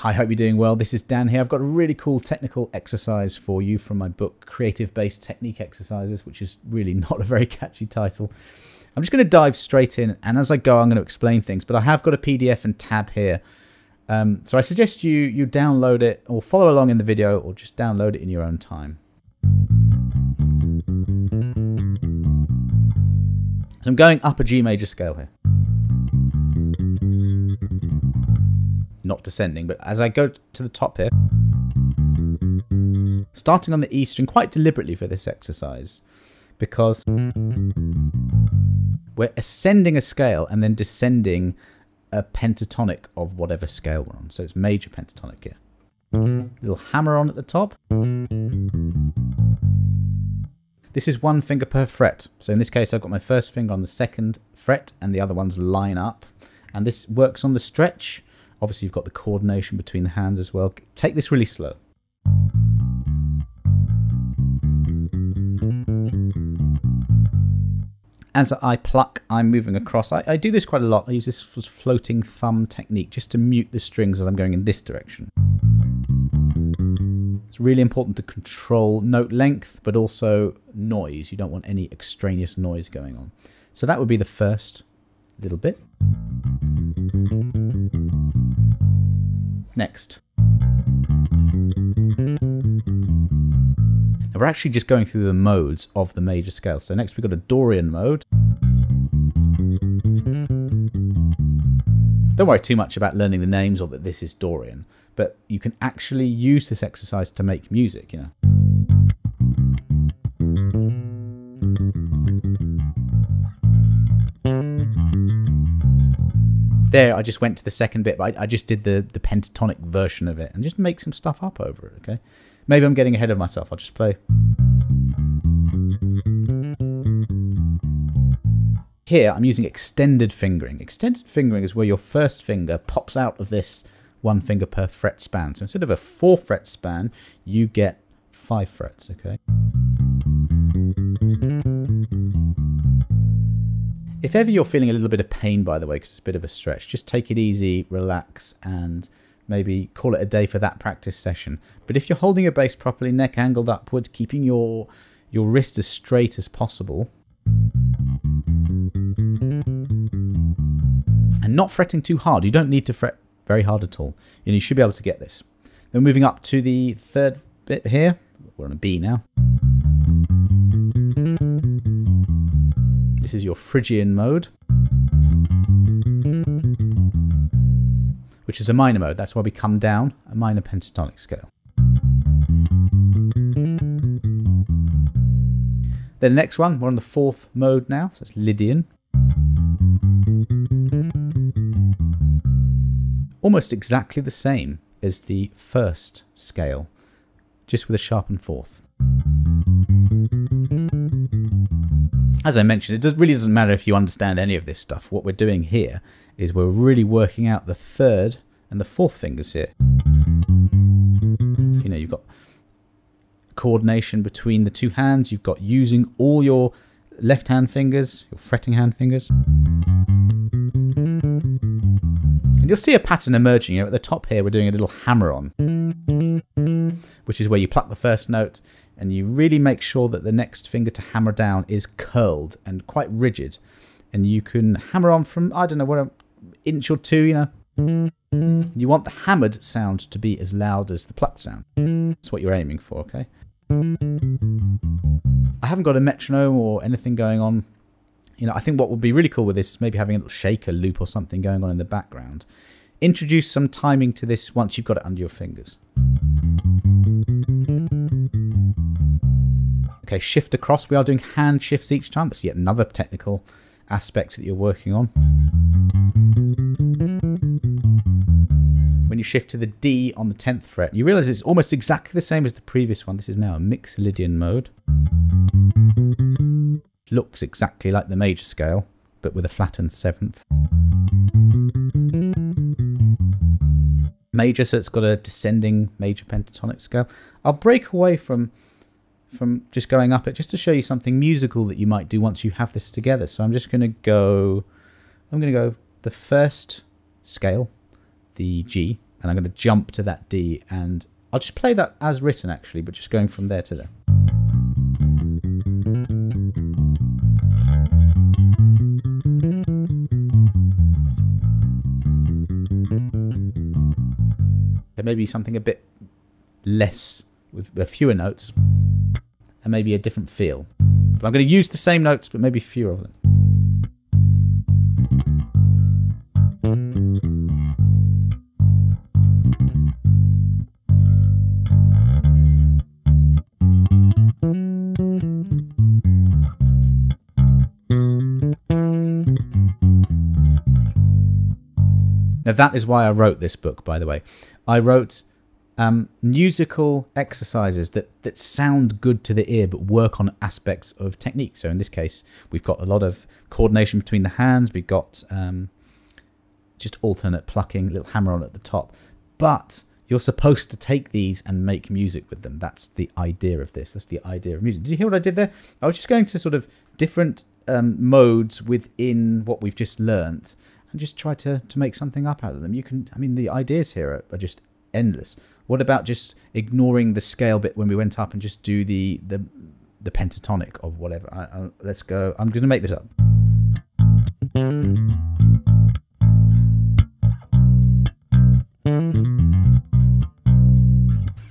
Hi, hope you're doing well. This is Dan here. I've got a really cool technical exercise for you from my book, Creative-Based Technique Exercises, which is really not a very catchy title. I'm just going to dive straight in, and as I go, I'm going to explain things, but I have got a PDF and tab here. So I suggest you download it, or follow along in the video, or just download it in your own time. So I'm going up a G major scale here. Not descending, but as I go to the top here, starting on the E string quite deliberately for this exercise, because we're ascending a scale and then descending a pentatonic of whatever scale we're on. So it's major pentatonic here. Little hammer on at the top. This is one finger per fret. So in this case, I've got my first finger on the second fret and the other ones line up. And this works on the stretch. Obviously, you've got the coordination between the hands as well. Take this really slow. As I pluck, I'm moving across. I do this quite a lot. I use this floating thumb technique just to mute the strings as I'm going in this direction. It's really important to control note length, but also noise. You don't want any extraneous noise going on. So that would be the first little bit. Next. Now we're actually just going through the modes of the major scale. So next we've got a Dorian mode. Don't worry too much about learning the names or that this is Dorian, but you can actually use this exercise to make music, you know. There, I just went to the second bit, but I just did the pentatonic version of it and just make some stuff up over it, okay? Maybe I'm getting ahead of myself. I'll just play. Here, I'm using extended fingering. Extended fingering is where your first finger pops out of this one finger per fret span. So instead of a 4-fret span, you get 5 frets, okay? If ever you're feeling a little bit of pain, by the way, because it's a bit of a stretch, just take it easy, relax, and maybe call it a day for that practice session. But if you're holding your bass properly, neck angled upwards, keeping your wrist as straight as possible, and not fretting too hard. You don't need to fret very hard at all. You should be able to get this. Then moving up to the third bit here. We're on a B now. This is your Phrygian mode, which is a minor mode. That's why we come down a minor pentatonic scale. Then the next one, we're on the 4th mode now, so it's Lydian. Almost exactly the same as the first scale, just with a sharpened 4th. As I mentioned, it really doesn't matter if you understand any of this stuff. What we're doing here is we're really working out the 3rd and the 4th fingers here. You know, you've got coordination between the two hands. You've got using all your left hand fingers, your fretting hand fingers. And you'll see a pattern emerging. At the top here, we're doing a little hammer on, which is where you pluck the first note and you really make sure that the next finger to hammer down is curled and quite rigid. And you can hammer on from, I don't know, what, an inch or two, you know. You want the hammered sound to be as loud as the plucked sound. That's what you're aiming for, okay? I haven't got a metronome or anything going on. You know, I think what would be really cool with this is maybe having a little shaker loop or something going on in the background. Introduce some timing to this once you've got it under your fingers. Okay, shift across. We are doing hand shifts each time. That's yet another technical aspect that you're working on. When you shift to the D on the 10th fret, you realize it's almost exactly the same as the previous one. This is now a mixed Lydian mode. Looks exactly like the major scale, but with a flattened 7th. Major, so it's got a descending major pentatonic scale. I'll break away from just going up it, just to show you something musical that you might do once you have this together. So I'm just going to go, the first scale, the G, and I'm going to jump to that D, and I'll just play that as written actually, but just going from there to there. There may be something a bit less with fewer notes and maybe a different feel. But I'm going to use the same notes, but maybe fewer of them. Now that is why I wrote this book, by the way. I wrote musical exercises that sound good to the ear but work on aspects of technique. So in this case, we've got a lot of coordination between the hands. We've got just alternate plucking, little hammer on at the top. But you're supposed to take these and make music with them. That's the idea of this. That's the idea of music. Did you hear what I did there? I was just going to sort of different modes within what we've just learnt and just try to make something up out of them. You can, I mean, the ideas here are just endless. What about just ignoring the scale bit when we went up and just do the pentatonic of whatever? Let's go. I'm going to make this up.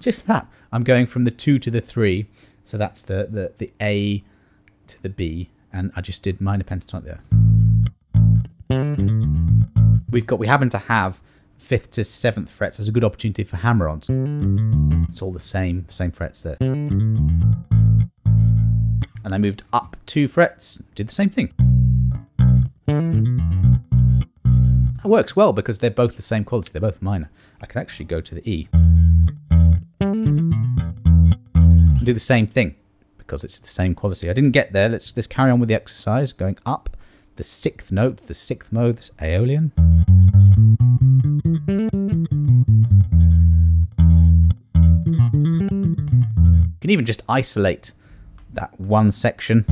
Just that. I'm going from the 2 to the 3. So that's the A to the B. And I just did minor pentatonic there. We happen to have 5th to 7th frets as a good opportunity for hammer-ons. It's all the same frets there. And I moved up 2 frets, did the same thing. That works well because they're both the same quality, they're both minor. I can actually go to the E. And do the same thing because it's the same quality. I didn't get there, let's carry on with the exercise, going up. The 6th note, the 6th mode, this Aeolian. You can even just isolate that one section.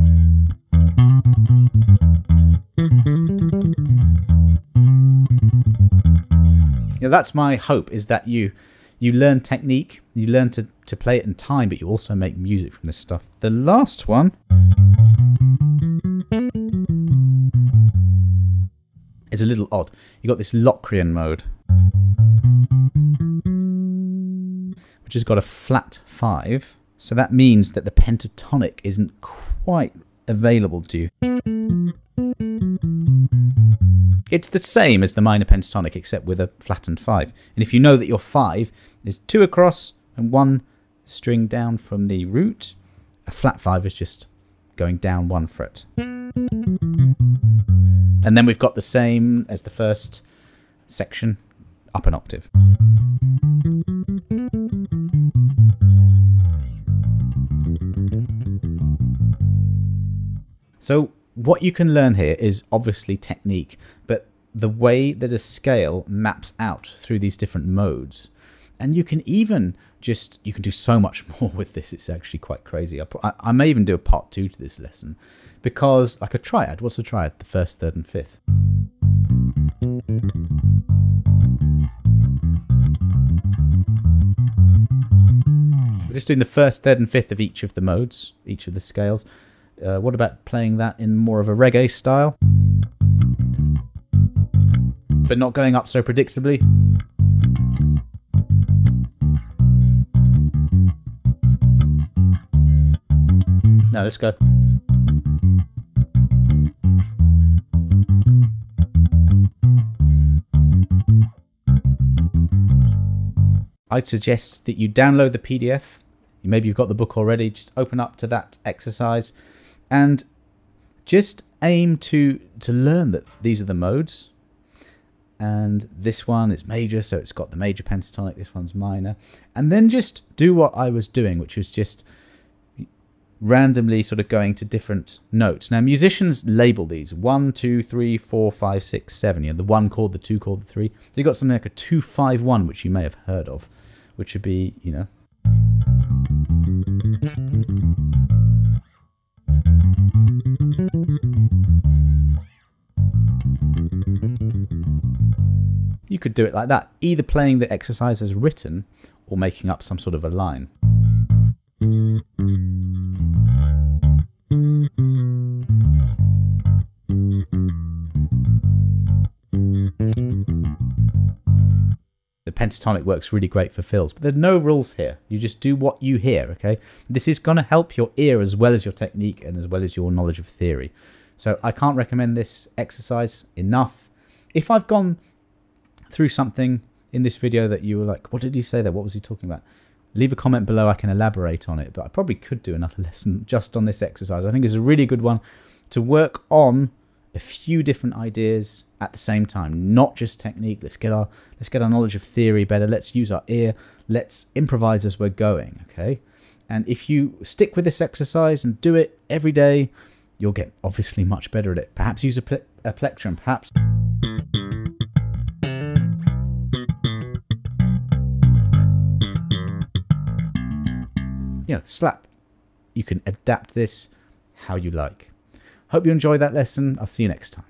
You know, that's my hope, is that you learn technique, you learn to play it in time, but you also make music from this stuff. The last one is a little odd. You got this Locrian mode, which has got a flat 5. So that means that the pentatonic isn't quite available to you. It's the same as the minor pentatonic, except with a flattened 5. And if you know that your 5 is 2 across and 1 string down from the root, a flat 5 is just going down 1 fret. And then we've got the same as the first section, up an octave. So what you can learn here is obviously technique, but the way that a scale maps out through these different modes. And you can even you can do so much more with this, it's actually quite crazy. I may even do a part 2 to this lesson, because like a triad, what's a triad? The 1st, 3rd and 5th. We're just doing the 1st, 3rd and 5th of each of the modes, each of the scales. What about playing that in more of a reggae style? But not going up so predictably? No, let's go. I suggest that you download the PDF. Maybe you've got the book already. Just open up to that exercise and just aim to learn that these are the modes. And this one is major, so it's got the major pentatonic. This one's minor. And then just do what I was doing, which was just randomly sort of going to different notes. Now, musicians label these 1, 2, 3, 4, 5, 6, 7. You know, the 1 chord, the 2 chord, the 3. So you've got something like a 2-5-1, which you may have heard of, which would be, you know. you could do it like that, either playing the exercise as written or making up some sort of a line. The pentatonic works really great for fills, but there are no rules here. You just do what you hear, okay? This is going to help your ear as well as your technique and as well as your knowledge of theory. So I can't recommend this exercise enough. If I've gone through something in this video that you were like, what did he say there? What was he talking about? Leave a comment below, I can elaborate on it, but I probably could do another lesson just on this exercise. I think it's a really good one to work on a few different ideas at the same time, not just technique. Let's get our knowledge of theory better. Let's use our ear. Let's improvise as we're going, okay? And if you stick with this exercise and do it every day, you'll get obviously much better at it. Perhaps use a plectrum, perhaps. Slap. You can adapt this how you like. Hope you enjoyed that lesson. I'll see you next time.